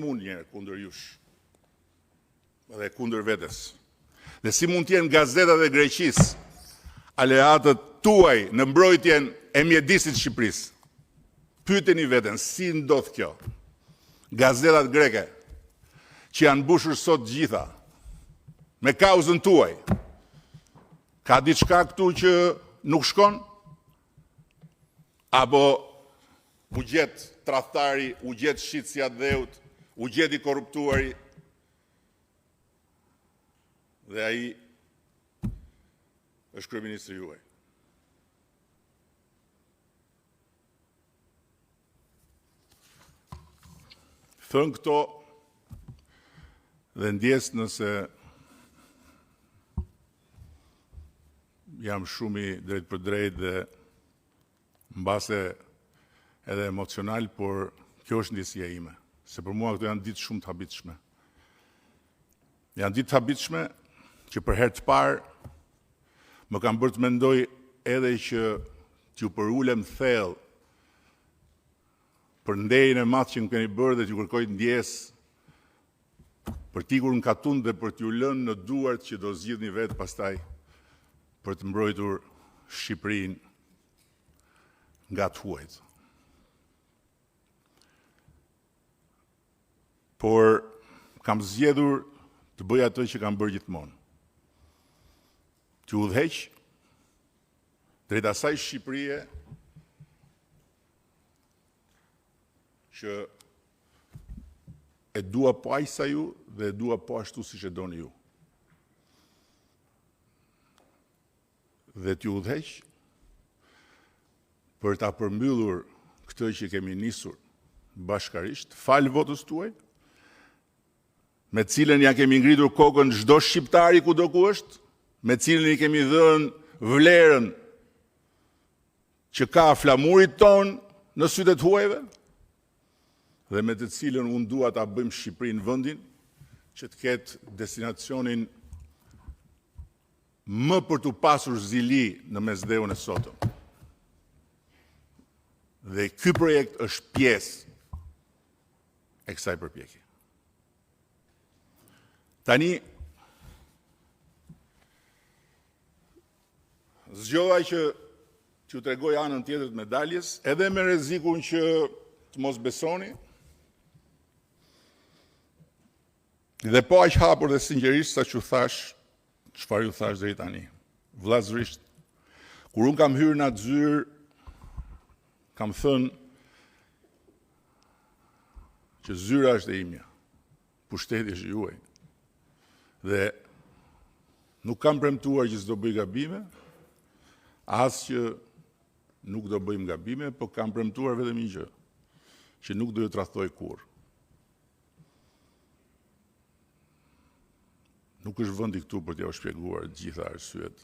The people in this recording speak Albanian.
mund njëre kundër jush dhe kundër vetes. Dhe si mund t'jenë gazetat e Greqisë aleatët tuaj në mbrojtjen e mjedisit Shqipërisë. Pyeteni veten, si ndodh kjo? Gazetat greke, që janë mbushur sot gjitha, me kauzën tuaj, ka diçka këtu që nuk shkon? Apo u gjet tradhtari, u gjet shitësja dheut, u gjet i korruptuari, dhe ai është kryeministri juaj. Thënë këto dhe ndjes nëse jam shumë i drejt për drejt dhe mbase edhe emocional, por kjo është ndjesia ime. Se për mua këto janë ditë shumë të habitshme. Janë ditë të habitshme që për herë të parë më kam bërë të mendoj edhe që t'ju përulem thellë për nderin e madh që më keni bërë dhe t'ju kërkoj ndjes për t'ikur në katun dhe për t'ju lënë në duart që do zgjidhni vetë pastaj për të mbrojtur Shqipërinë nga të huajt. Por kam zgjedhur të bëj atë që kam bërë gjithmonë. T'ju udhëheq drejt asaj Shqipërie që e dua po aq sa ju dhe e dua po ashtu siç e doni ju. Dhe t'ju udhëheq për ta përmbyllur këtë që kemi nisur bashkarisht, fal votës tuaj, me cilën ja kemi ngritur kokën çdo shqiptari kudo ku është, me cilën i kemi dhënë vlerën që ka flamurit ton në sytë të huajve, dhe me të cilën unë dua ta bëjmë Shqipërinë vendin që të ketë destinacionin më për të pasur zili në mesdheun e sotëm. Dhe ky projekt është pjesë e kësaj përpjekje. Tani, zgjodha që t'ju tregoj anën tjetër të medaljes, edhe me rrezikun që të mos besoni, dhe po aq hapur dhe sinqerisht sa që thash, çfarë ju thash deri tani. Vllazërisht, kur un kam hyrë në atë zyrë, kam thënë që zyra është e imja, pushteti është juaj. Dhe nuk kam premtuar që s'do bëj gabime, as që nuk do bëjmë gabime, po kam premtuar vetëm një gjë, që nuk do ju tradhtoj kurrë. Nuk është vendi këtu për t'ja shpjeguar gjitha arsyet